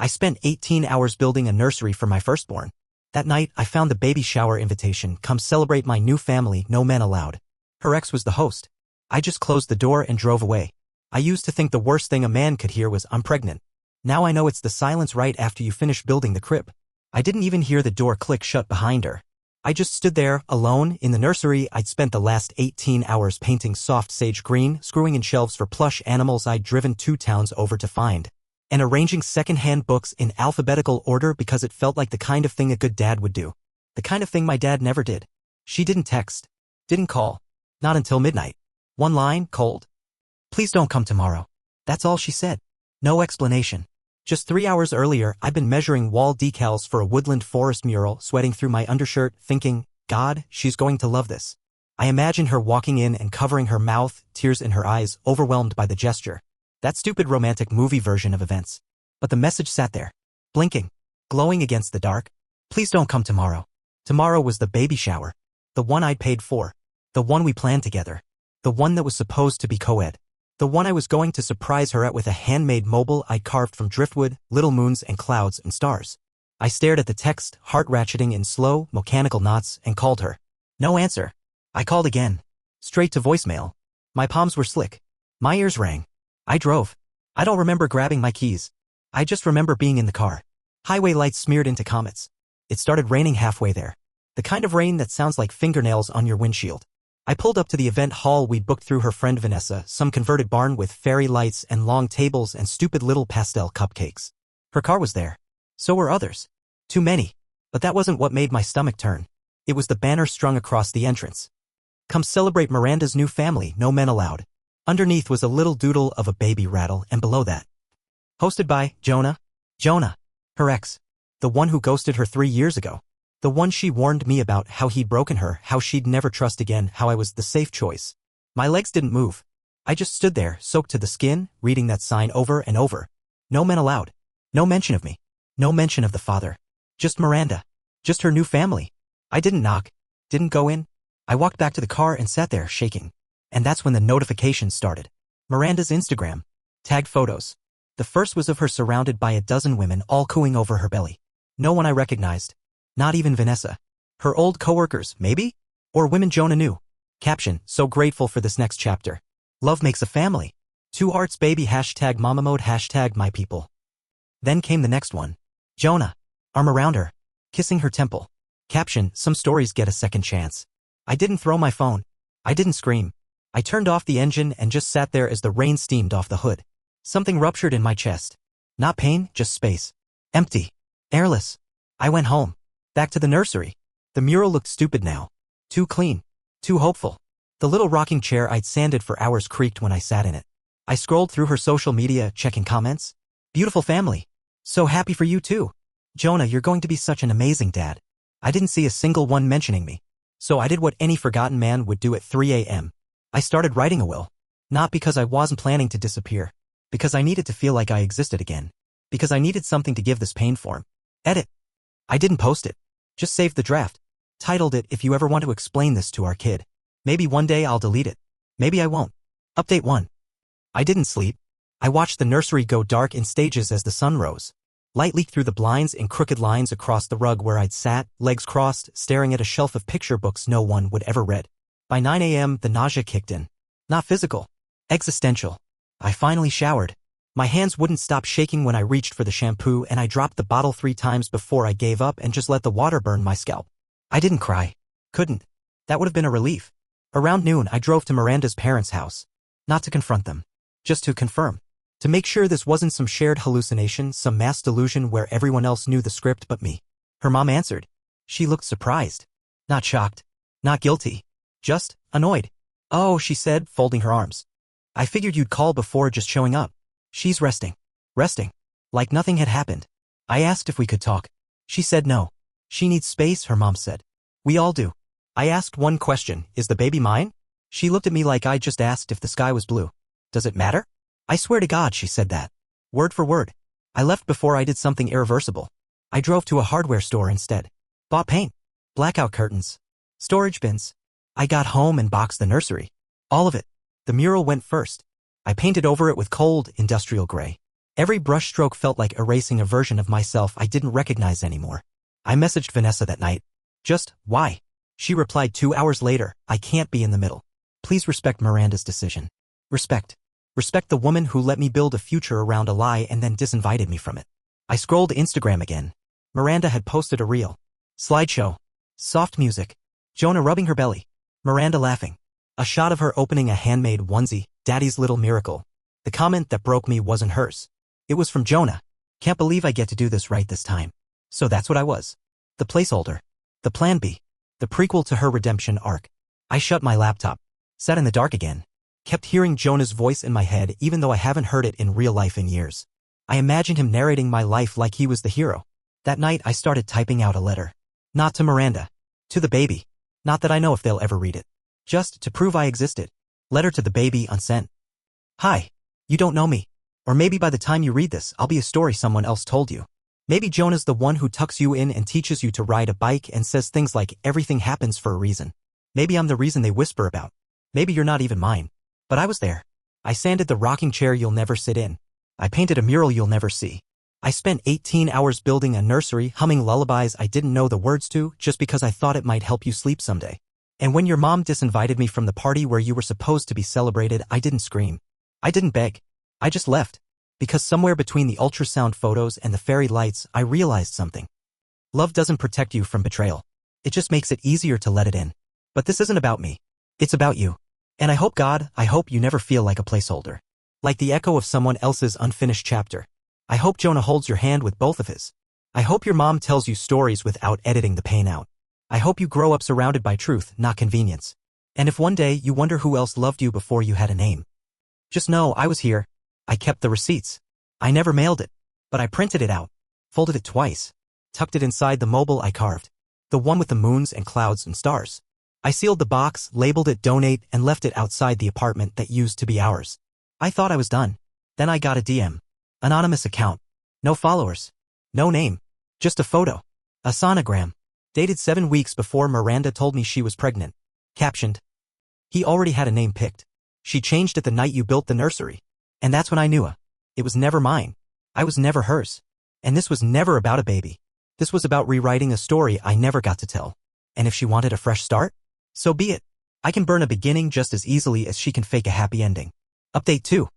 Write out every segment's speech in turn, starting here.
I spent 18 hours building a nursery for my firstborn. That night, I found the baby shower invitation, come celebrate my new family, no men allowed. Her ex was the host. I just closed the door and drove away. I used to think the worst thing a man could hear was, "I'm pregnant." Now I know it's the silence right after you finish building the crib. I didn't even hear the door click shut behind her. I just stood there, alone, in the nursery. I'd spent the last 18 hours painting soft sage green, screwing in shelves for plush animals I'd driven 2 towns over to find, and arranging second-hand books in alphabetical order because it felt like the kind of thing a good dad would do. The kind of thing my dad never did. She didn't text. Didn't call. Not until midnight. One line, cold. "Please don't come tomorrow." That's all she said. No explanation. Just 3 hours earlier, I'd been measuring wall decals for a woodland forest mural, sweating through my undershirt, thinking, God, she's going to love this. I imagined her walking in and covering her mouth, tears in her eyes, overwhelmed by the gesture. That stupid romantic movie version of events. But the message sat there, blinking, glowing against the dark. Please don't come tomorrow. Tomorrow was the baby shower. The one I'd paid for. The one we planned together. The one that was supposed to be co-ed. The one I was going to surprise her at with a handmade mobile I'd carved from driftwood, little moons and clouds and stars. I stared at the text, heart ratcheting in slow, mechanical knots, and called her. No answer. I called again. Straight to voicemail. My palms were slick. My ears rang. I drove. I don't remember grabbing my keys. I just remember being in the car. Highway lights smeared into comets. It started raining halfway there. The kind of rain that sounds like fingernails on your windshield. I pulled up to the event hall we'd booked through her friend Vanessa, some converted barn with fairy lights and long tables and stupid little pastel cupcakes. Her car was there. So were others. Too many. But that wasn't what made my stomach turn. It was the banner strung across the entrance. Come celebrate Miranda's new family, no men allowed. Underneath was a little doodle of a baby rattle, and below that, hosted by Jonah. Jonah. Her ex. The one who ghosted her 3 years ago. The one she warned me about, how he'd broken her, how she'd never trust again, how I was the safe choice. My legs didn't move. I just stood there, soaked to the skin, reading that sign over and over. No men allowed. No mention of me. No mention of the father. Just Miranda. Just her new family. I didn't knock. Didn't go in. I walked back to the car and sat there, shaking. And that's when the notifications started. Miranda's Instagram. Tagged photos. The first was of her surrounded by a dozen women, all cooing over her belly. No one I recognized. Not even Vanessa. Her old coworkers, maybe? Or women Jonah knew. Caption, so grateful for this next chapter. Love makes a family. 2 hearts baby hashtag mama mode hashtag my people. Then came the next one. Jonah. Arm around her. Kissing her temple. Caption, some stories get a second chance. I didn't throw my phone. I didn't scream. I turned off the engine and just sat there as the rain steamed off the hood. Something ruptured in my chest. Not pain, just space. Empty. Airless. I went home. Back to the nursery. The mural looked stupid now. Too clean. Too hopeful. The little rocking chair I'd sanded for hours creaked when I sat in it. I scrolled through her social media, checking comments. Beautiful family. So happy for you too. Jonah, you're going to be such an amazing dad. I didn't see a single one mentioning me. So I did what any forgotten man would do at 3 a.m. I started writing a will. Not because I wasn't planning to disappear. Because I needed to feel like I existed again. Because I needed something to give this pain form. Edit. I didn't post it. Just saved the draft. Titled it, if you ever want to explain this to our kid. Maybe one day I'll delete it. Maybe I won't. Update 1. I didn't sleep. I watched the nursery go dark in stages as the sun rose. Light leaked through the blinds in crooked lines across the rug where I'd sat, legs crossed, staring at a shelf of picture books no one would ever read. By 9 a.m., the nausea kicked in. Not physical. Existential. I finally showered. My hands wouldn't stop shaking when I reached for the shampoo, and I dropped the bottle 3 times before I gave up and just let the water burn my scalp. I didn't cry. Couldn't. That would have been a relief. Around noon, I drove to Miranda's parents' house. Not to confront them. Just to confirm. To make sure this wasn't some shared hallucination, some mass delusion where everyone else knew the script but me. Her mom answered. She looked surprised. Not shocked. Not guilty. Just annoyed. Oh, she said, folding her arms. I figured you'd call before just showing up. She's resting. Resting. Like nothing had happened. I asked if we could talk. She said no. She needs space, her mom said. We all do. I asked one question, is the baby mine? She looked at me like I just asked if the sky was blue. Does it matter? I swear to God she said that. Word for word. I left before I did something irreversible. I drove to a hardware store instead. Bought paint. Blackout curtains. Storage bins. I got home and boxed the nursery. All of it. The mural went first. I painted over it with cold, industrial gray. Every brushstroke felt like erasing a version of myself I didn't recognize anymore. I messaged Vanessa that night. Just, why? She replied 2 hours later, I can't be in the middle. Please respect Miranda's decision. Respect. Respect the woman who let me build a future around a lie and then disinvited me from it. I scrolled Instagram again. Miranda had posted a reel. Slideshow. Soft music. Jonah rubbing her belly. Miranda laughing. A shot of her opening a handmade onesie, Daddy's little miracle. The comment that broke me wasn't hers. It was from Jonah. Can't believe I get to do this right this time. So that's what I was. The placeholder. The plan B. The prequel to her redemption arc. I shut my laptop. Sat in the dark again. Kept hearing Jonah's voice in my head even though I haven't heard it in real life in years. I imagined him narrating my life like he was the hero. That night I started typing out a letter. Not to Miranda. To the baby. Not that I know if they'll ever read it. Just to prove I existed. Letter to the baby unsent. Hi. You don't know me. Or maybe by the time you read this, I'll be a story someone else told you. Maybe Jonah's the one who tucks you in and teaches you to ride a bike and says things like everything happens for a reason. Maybe I'm the reason they whisper about. Maybe you're not even mine. But I was there. I sanded the rocking chair you'll never sit in. I painted a mural you'll never see. I spent 18 hours building a nursery, humming lullabies I didn't know the words to just because I thought it might help you sleep someday. And when your mom disinvited me from the party where you were supposed to be celebrated, I didn't scream. I didn't beg. I just left. Because somewhere between the ultrasound photos and the fairy lights, I realized something. Love doesn't protect you from betrayal. It just makes it easier to let it in. But this isn't about me. It's about you. And I hope you never feel like a placeholder. Like the echo of someone else's unfinished chapter. I hope Jonah holds your hand with both of his. I hope your mom tells you stories without editing the pain out. I hope you grow up surrounded by truth, not convenience. And if one day you wonder who else loved you before you had a name, just know I was here. I kept the receipts. I never mailed it. But I printed it out. Folded it twice. Tucked it inside the mobile I carved. The one with the moons and clouds and stars. I sealed the box, labeled it donate, and left it outside the apartment that used to be ours. I thought I was done. Then I got a DM. Anonymous account. No followers. No name. Just a photo. A sonogram. Dated 7 weeks before Miranda told me she was pregnant. Captioned. He already had a name picked. She changed it the night you built the nursery. And that's when I knew. It was never mine. I was never hers. And this was never about a baby. This was about rewriting a story I never got to tell. And if she wanted a fresh start, so be it. I can burn a beginning just as easily as she can fake a happy ending. Update 2.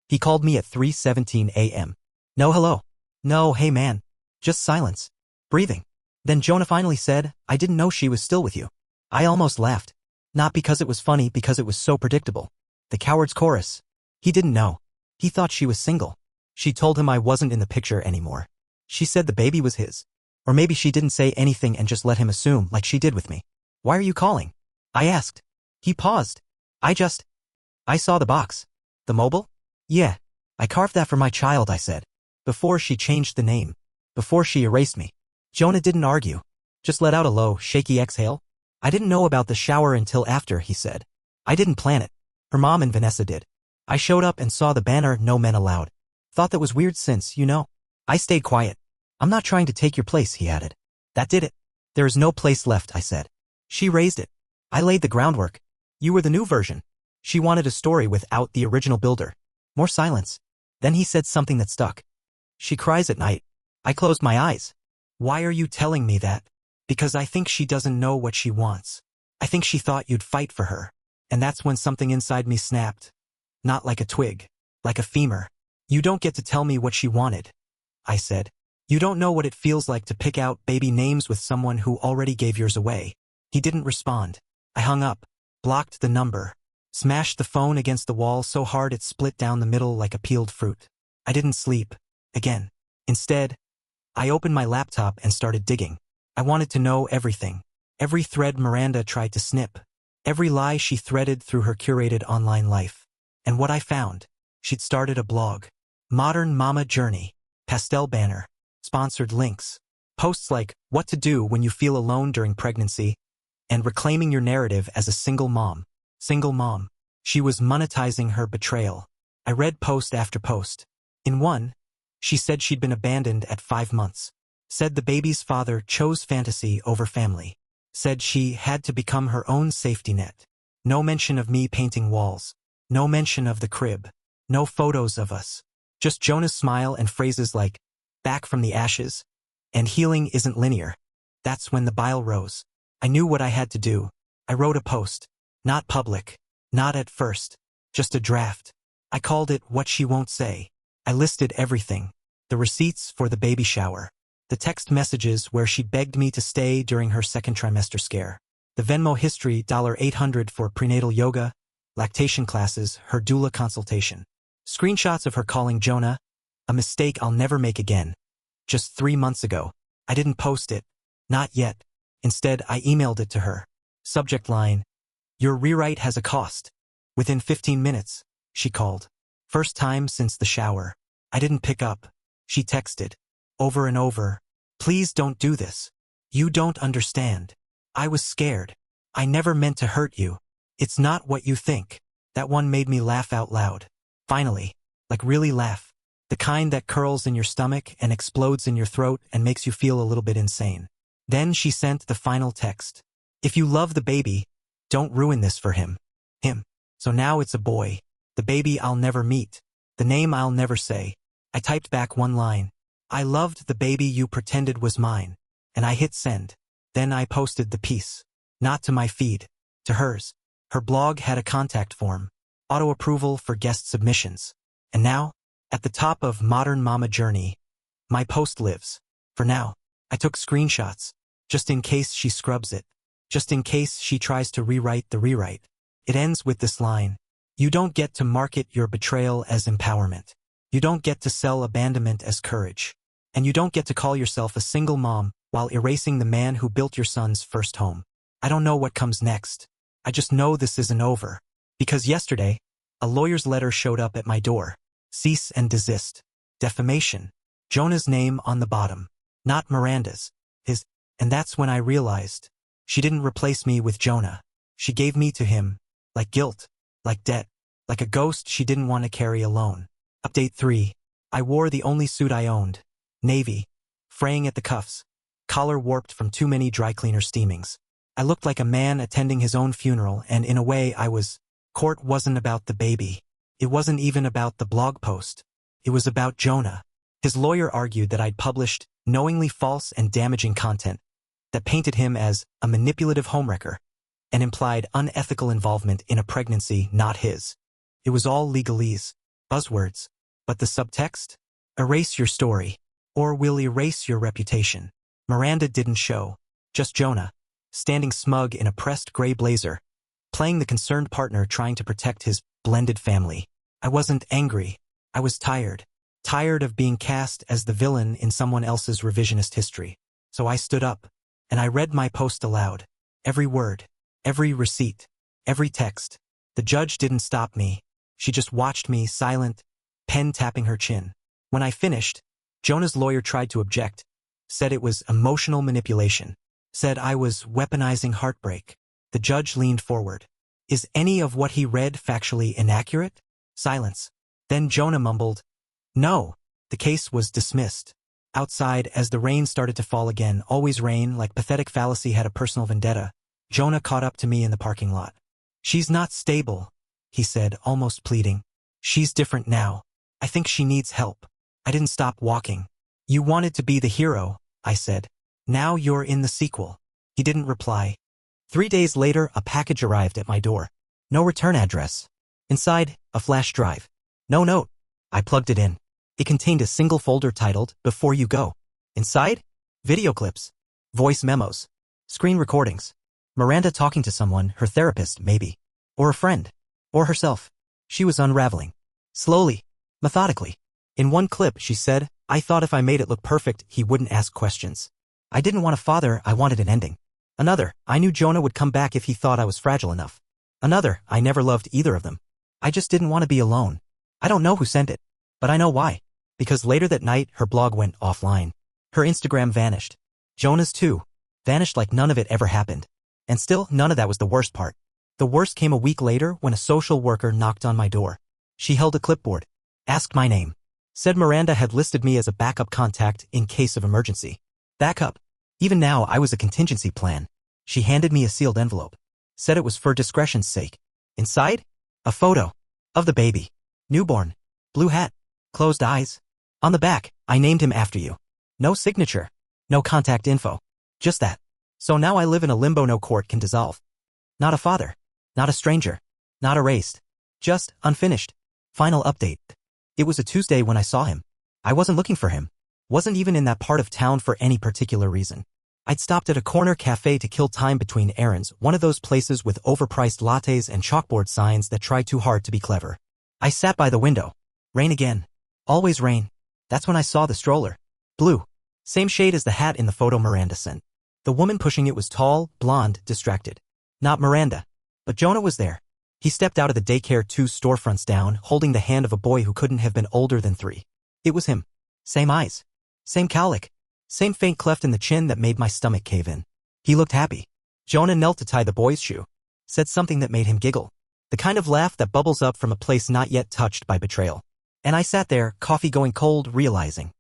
He called me at 3:17 a.m. No hello. No hey man. Just silence. Breathing. Then Jonah finally said, I didn't know she was still with you. I almost laughed. Not because it was funny, because it was so predictable. The coward's chorus. He didn't know. He thought she was single. She told him I wasn't in the picture anymore. She said the baby was his. Or maybe she didn't say anything and just let him assume like she did with me. Why are you calling? I asked. He paused. I saw the box. The mobile? Yeah. I carved that for my child, I said. Before she changed the name. Before she erased me. Jonah didn't argue. Just let out a low, shaky exhale. I didn't know about the shower until after, he said. I didn't plan it. Her mom and Vanessa did. I showed up and saw the banner, no men allowed. Thought that was weird since, I stayed quiet. I'm not trying to take your place, he added. That did it. There is no place left, I said. She raised it. I laid the groundwork. You were the new version. She wanted a story without the original builder. More silence. Then he said something that stuck. She cries at night. I closed my eyes. Why are you telling me that? Because I think she doesn't know what she wants. I think she thought you'd fight for her. And that's when something inside me snapped. Not like a twig. Like a femur. You don't get to tell me what she wanted. I said. You don't know what it feels like to pick out baby names with someone who already gave yours away. He didn't respond. I hung up. Blocked the number. Smashed the phone against the wall so hard it split down the middle like a peeled fruit. I didn't sleep. Again. Instead, I opened my laptop and started digging. I wanted to know everything. Every thread Miranda tried to snip. Every lie she threaded through her curated online life. And what I found. She'd started a blog. Modern Mama Journey. Pastel banner. Sponsored links. Posts like, what to do when you feel alone during pregnancy, and reclaiming your narrative as a single mom. Single mom. She was monetizing her betrayal. I read post after post. In one, she said she'd been abandoned at 5 months. Said the baby's father chose fantasy over family. Said she had to become her own safety net. No mention of me painting walls. No mention of the crib. No photos of us. Just Jonah's smile and phrases like, back from the ashes, and healing isn't linear. That's when the bile rose. I knew what I had to do. I wrote a post. Not public. Not at first. Just a draft. I called it What She Won't Say. I listed everything. The receipts for the baby shower. The text messages where she begged me to stay during her second trimester scare. The Venmo history $800 for prenatal yoga, lactation classes, her doula consultation. Screenshots of her calling Jonah, a mistake I'll never make again. Just 3 months ago. I didn't post it. Not yet. Instead, I emailed it to her. Subject line, your rewrite has a cost. Within 15 minutes, she called. First time since the shower. I didn't pick up. She texted. Over and over. Please don't do this. You don't understand. I was scared. I never meant to hurt you. It's not what you think. That one made me laugh out loud. Finally. Like really laugh. The kind that curls in your stomach and explodes in your throat and makes you feel a little bit insane. Then she sent the final text. If you love the baby, don't ruin this for him. Him. So now it's a boy. The baby I'll never meet. The name I'll never say. I typed back one line. I loved the baby you pretended was mine. And I hit send. Then I posted the piece. Not to my feed. To hers. Her blog had a contact form. Auto-approval for guest submissions. And now, at the top of Modern Mama Journey, my post lives. For now, I took screenshots. Just in case she scrubs it. Just in case she tries to rewrite the rewrite. It ends with this line. You don't get to market your betrayal as empowerment. You don't get to sell abandonment as courage. And you don't get to call yourself a single mom while erasing the man who built your son's first home. I don't know what comes next. I just know this isn't over. Because yesterday, a lawyer's letter showed up at my door. Cease and desist. Defamation. Jonah's name on the bottom. Not Miranda's. His. And that's when I realized. She didn't replace me with Jonah. She gave me to him. Like guilt. Like debt. Like a ghost she didn't want to carry alone. Update 3. I wore the only suit I owned. Navy. Fraying at the cuffs. Collar warped from too many dry cleaner steamings. I looked like a man attending his own funeral, and in a way I was. Court wasn't about the baby. It wasn't even about the blog post. It was about Jonah. His lawyer argued that I'd published knowingly false and damaging content that painted him as a manipulative homewrecker and implied unethical involvement in a pregnancy not his. It was all legalese, buzzwords, but the subtext? Erase your story, or we'll erase your reputation. Miranda didn't show, just Jonah, standing smug in a pressed gray blazer, playing the concerned partner trying to protect his blended family. I wasn't angry. I was tired. Tired of being cast as the villain in someone else's revisionist history. So I stood up, and I read my post aloud. Every word, every receipt, every text. The judge didn't stop me. She just watched me, silent, pen tapping her chin. When I finished, Jonah's lawyer tried to object, said it was emotional manipulation, said I was weaponizing heartbreak. The judge leaned forward. Is any of what he read factually inaccurate? Silence. Then Jonah mumbled, no. The case was dismissed. Outside, as the rain started to fall again, always rain, like pathetic fallacy had a personal vendetta, Jonah caught up to me in the parking lot. She's not stable, he said, almost pleading. She's different now. I think she needs help. I didn't stop walking. You wanted to be the hero, I said. Now you're in the sequel. He didn't reply. 3 days later, a package arrived at my door. No return address. Inside, a flash drive. No note. I plugged it in. It contained a single folder titled, Before You Go. Inside? Video clips. Voice memos. Screen recordings. Miranda talking to someone, her therapist, maybe. Or a friend. Or herself. She was unraveling. Slowly. Methodically. In one clip, she said, I thought if I made it look perfect, he wouldn't ask questions. I didn't want a father, I wanted an ending. Another, I knew Jonah would come back if he thought I was fragile enough. Another, I never loved either of them. I just didn't want to be alone. I don't know who sent it. But I know why. Because later that night, her blog went offline. Her Instagram vanished. Jonah's too. Vanished like none of it ever happened. And still, none of that was the worst part. The worst came a week later when a social worker knocked on my door. She held a clipboard. Asked my name. Said Miranda had listed me as a backup contact in case of emergency. Backup. Even now, I was a contingency plan. She handed me a sealed envelope. Said it was for discretion's sake. Inside? A photo. Of the baby. Newborn. Blue hat. Closed eyes. On the back, I named him after you. No signature. No contact info. Just that. So now I live in a limbo no court can dissolve. Not a father. Not a stranger. Not erased. Just unfinished. Final update. It was a Tuesday when I saw him. I wasn't looking for him. Wasn't even in that part of town for any particular reason. I'd stopped at a corner cafe to kill time between errands, one of those places with overpriced lattes and chalkboard signs that try too hard to be clever. I sat by the window. Rain again. Always rain. That's when I saw the stroller. Blue. Same shade as the hat in the photo Miranda sent. The woman pushing it was tall, blonde, distracted. Not Miranda. But Jonah was there. He stepped out of the daycare 2 storefronts down, holding the hand of a boy who couldn't have been older than 3. It was him. Same eyes. Same cowlick. Same faint cleft in the chin that made my stomach cave in. He looked happy. Jonah knelt to tie the boy's shoe. Said something that made him giggle. The kind of laugh that bubbles up from a place not yet touched by betrayal. And I sat there, coffee going cold, realizing.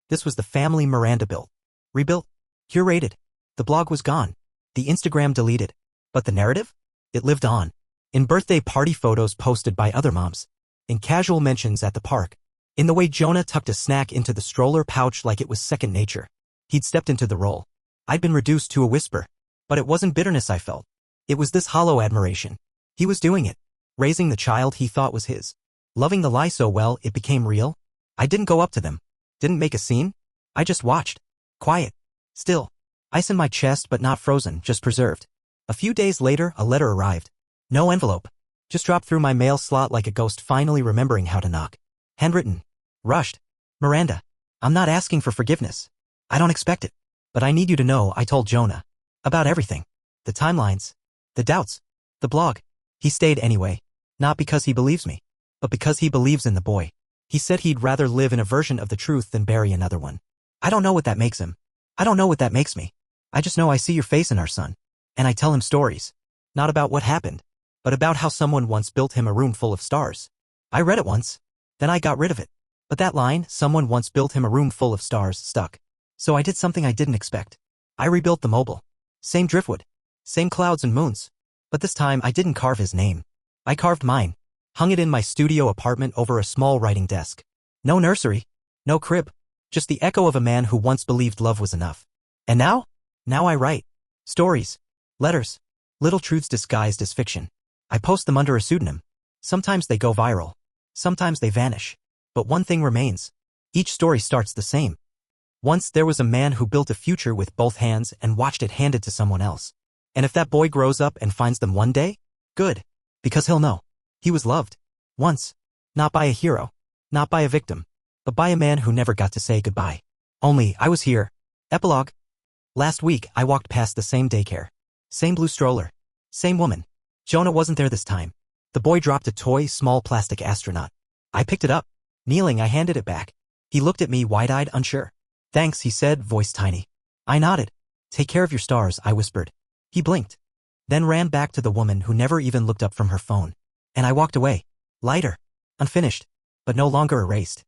This was the family Miranda built. Rebuilt. Curated. The blog was gone. The Instagram deleted. But the narrative? It lived on. In birthday party photos posted by other moms. In casual mentions at the park. In the way Jonah tucked a snack into the stroller pouch like it was second nature. He'd stepped into the role. I'd been reduced to a whisper. But it wasn't bitterness I felt. It was this hollow admiration. He was doing it. Raising the child he thought was his. Loving the lie so well it became real. I didn't go up to them. Didn't make a scene. I just watched. Quiet. Still. Ice in my chest but not frozen, just preserved. A few days later, a letter arrived. No envelope. Just dropped through my mail slot like a ghost finally remembering how to knock. Handwritten. Rushed. Miranda. I'm not asking for forgiveness. I don't expect it. But I need you to know I told Jonah. About everything. The timelines. The doubts. The blog. He stayed anyway. Not because he believes me. But because he believes in the boy. He said he'd rather live in a version of the truth than bury another one. I don't know what that makes him. I don't know what that makes me. I just know I see your face in our son. And I tell him stories. Not about what happened. But about how someone once built him a room full of stars. I read it once. Then I got rid of it. But that line, someone once built him a room full of stars, stuck. So I did something I didn't expect. I rebuilt the mobile. Same driftwood. Same clouds and moons. But this time I didn't carve his name. I carved mine. Hung it in my studio apartment over a small writing desk. No nursery. No crib. Just the echo of a man who once believed love was enough. And now? Now I write. Stories. Letters. Little truths disguised as fiction. I post them under a pseudonym. Sometimes they go viral. Sometimes they vanish. But one thing remains. Each story starts the same. Once there was a man who built a future with both hands and watched it handed to someone else. And if that boy grows up and finds them one day, good. Because he'll know. He was loved. Once. Not by a hero. Not by a victim. But by a man who never got to say goodbye. Only, I was here. Epilogue. Last week, I walked past the same daycare. Same blue stroller. Same woman. Jonah wasn't there this time. The boy dropped a toy, small plastic astronaut. I picked it up. Kneeling, I handed it back. He looked at me wide-eyed, unsure. Thanks, he said, voice tiny. I nodded. Take care of your stars, I whispered. He blinked. Then ran back to the woman who never even looked up from her phone. And I walked away. Lighter. Unfinished. But no longer erased.